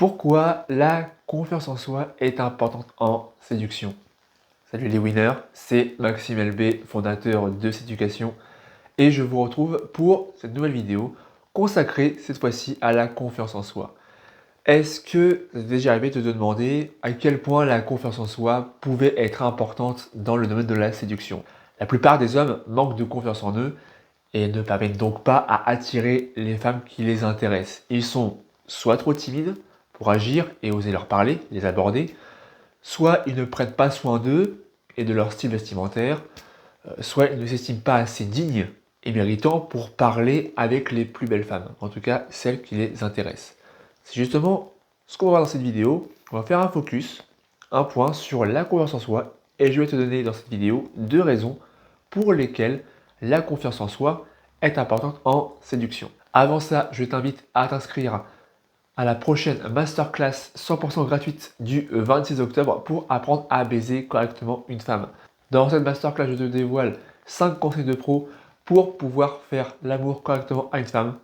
Pourquoi la confiance en soi est importante en séduction? Salut les winners, c'est Maxime LB, fondateur de Séducation, et je vous retrouve pour cette nouvelle vidéo consacrée cette fois-ci à la confiance en soi. Est-ce que ça t'est déjà arrivé de te demander à quel point la confiance en soi pouvait être importante dans le domaine de la séduction? La plupart des hommes manquent de confiance en eux et ne parviennent donc pas à attirer les femmes qui les intéressent. Ils sont soit trop timides pour agir et oser leur parler, les aborder, soit ils ne prennent pas soin d'eux et de leur style vestimentaire, soit ils ne s'estiment pas assez dignes et méritants pour parler avec les plus belles femmes, en tout cas celles qui les intéressent. C'est justement ce qu'on va voir dans cette vidéo. On va faire un focus, un point sur la confiance en soi, et je vais te donner dans cette vidéo 2 raisons pour lesquelles la confiance en soi est importante en séduction. Avant ça, je t'invite à t'inscrire à la prochaine masterclass 100% gratuite du 26 octobre pour apprendre à baiser correctement une femme. Dans cette masterclass, je te dévoile 5 conseils de pro pour pouvoir faire l'amour correctement à une femme,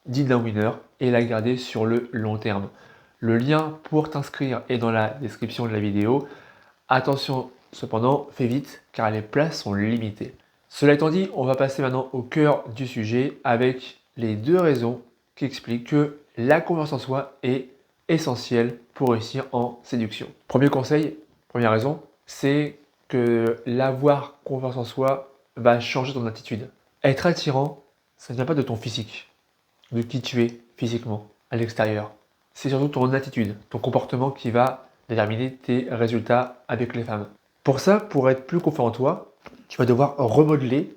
digne d'un winner, et la garder sur le long terme. Le lien pour t'inscrire est dans la description de la vidéo. Attention cependant, fais vite car les places sont limitées. Cela étant dit, on va passer maintenant au cœur du sujet avec les 2 raisons qui expliquent que la confiance en soi est essentielle pour réussir en séduction. Premier conseil, première raison, c'est que l'avoir confiance en soi va changer ton attitude. Être attirant, ça ne vient pas de ton physique, de qui tu es physiquement à l'extérieur. C'est surtout ton attitude, ton comportement qui va déterminer tes résultats avec les femmes. Pour ça, pour être plus confiant en toi, tu vas devoir remodeler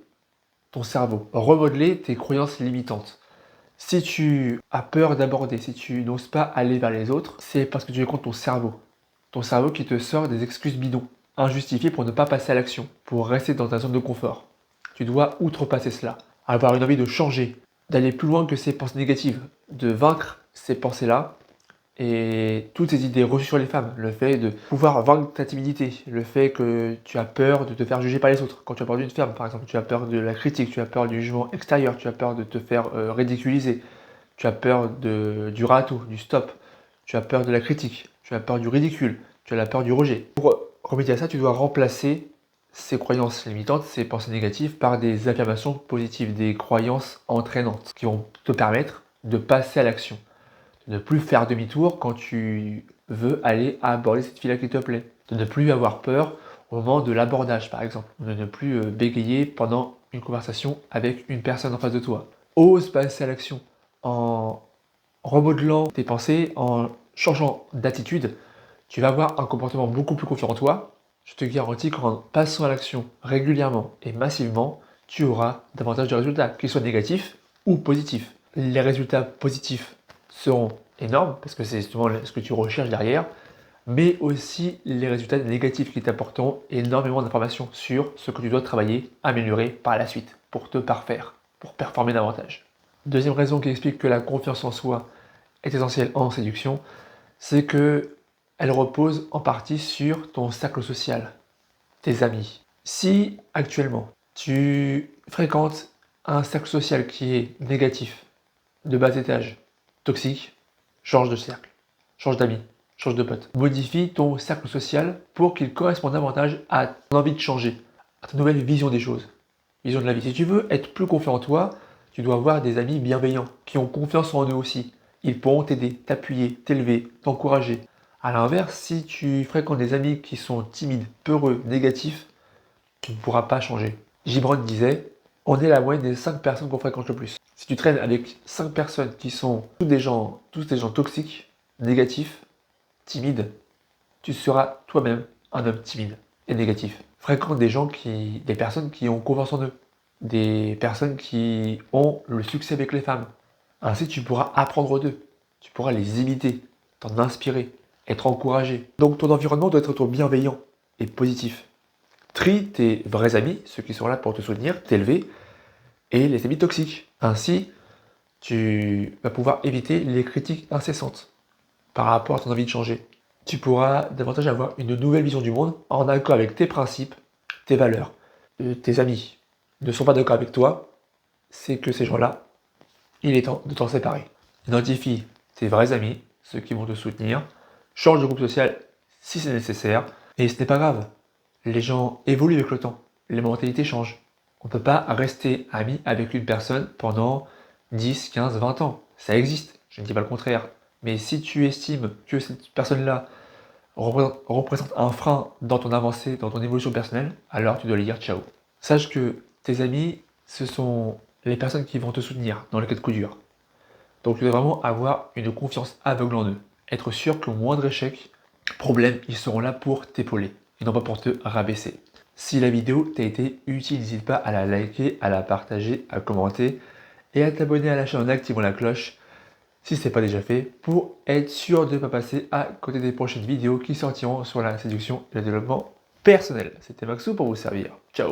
ton cerveau, remodeler tes croyances limitantes. Si tu as peur d'aborder, si tu n'oses pas aller vers les autres, c'est parce que tu es contre ton cerveau. Ton cerveau qui te sort des excuses bidons, injustifiées pour ne pas passer à l'action, pour rester dans ta zone de confort. Tu dois outrepasser cela, avoir une envie de changer, d'aller plus loin que ces pensées négatives, de vaincre ces pensées-là et toutes ces idées reçues sur les femmes, le fait de pouvoir vaincre ta timidité, le fait que tu as peur de te faire juger par les autres. Quand tu as peur d'une femme, par exemple, tu as peur de la critique, tu as peur du jugement extérieur, tu as peur de te faire ridiculiser, tu as peur du ratou, du stop, tu as peur de la critique, tu as peur du ridicule, tu as la peur du rejet. Pour remédier à ça, tu dois remplacer ces croyances limitantes, ces pensées négatives par des affirmations positives, des croyances entraînantes qui vont te permettre de passer à l'action. De ne plus faire demi-tour quand tu veux aller aborder cette fille-là qui te plaît. De ne plus avoir peur au moment de l'abordage, par exemple. De ne plus bégayer pendant une conversation avec une personne en face de toi. Ose passer à l'action en remodelant tes pensées, en changeant d'attitude. Tu vas avoir un comportement beaucoup plus confiant en toi. Je te garantis qu'en passant à l'action régulièrement et massivement, tu auras davantage de résultats, qu'ils soient négatifs ou positifs. Les résultats positifs seront énormes, parce que c'est justement ce que tu recherches derrière, mais aussi les résultats négatifs qui t'apporteront énormément d'informations sur ce que tu dois travailler, améliorer par la suite, pour te parfaire, pour performer davantage. Deuxième raison qui explique que la confiance en soi est essentielle en séduction, c'est que elle repose en partie sur ton cercle social, tes amis. Si actuellement tu fréquentes un cercle social qui est négatif, de bas étage, toxique, change de cercle, change d'amis, change de pote. Modifie ton cercle social pour qu'il corresponde davantage à ton envie de changer, à ta nouvelle vision des choses, vision de la vie. Si tu veux être plus confiant en toi, tu dois avoir des amis bienveillants, qui ont confiance en eux aussi. Ils pourront t'aider, t'appuyer, t'élever, t'encourager. A l'inverse, si tu fréquentes des amis qui sont timides, peureux, négatifs, tu ne pourras pas changer. Gibran disait, on est la moyenne des 5 personnes qu'on fréquente le plus. Si tu traînes avec 5 personnes qui sont tous des gens toxiques, négatifs, timides, tu seras toi-même un homme timide et négatif. Fréquente des personnes qui ont confiance en eux, des personnes qui ont le succès avec les femmes. Ainsi, tu pourras apprendre d'eux, tu pourras les imiter, t'en inspirer, être encouragé. Donc ton environnement doit être bienveillant et positif. Trie tes vrais amis, ceux qui sont là pour te soutenir, t'élever, et les amis toxiques. Ainsi, tu vas pouvoir éviter les critiques incessantes par rapport à ton envie de changer. Tu pourras davantage avoir une nouvelle vision du monde en accord avec tes principes, tes valeurs. Tes amis ne sont pas d'accord avec toi, c'est que ces gens-là, il est temps de t'en séparer. Identifie tes vrais amis ceux qui vont te soutenir, change de groupe social si c'est nécessaire, et ce n'est pas grave. Les gens évoluent avec le temps, les mentalités changent. On ne peut pas rester ami avec une personne pendant 10, 15, 20 ans. Ça existe, je ne dis pas le contraire. Mais si tu estimes que cette personne-là représente un frein dans ton avancée, dans ton évolution personnelle, alors tu dois lui dire ciao. Sache que tes amis, ce sont les personnes qui vont te soutenir dans les cas de coup dur. Donc tu dois vraiment avoir une confiance aveugle en eux. Être sûr qu'au moindre échec, problème, ils seront là pour t'épauler et non pas pour te rabaisser. Si la vidéo t'a été utile, n'hésite pas à la liker, à la partager, à commenter et à t'abonner à la chaîne en activant la cloche si ce n'est pas déjà fait pour être sûr de ne pas passer à côté des prochaines vidéos qui sortiront sur la séduction et le développement personnel. C'était Maxou pour vous servir. Ciao!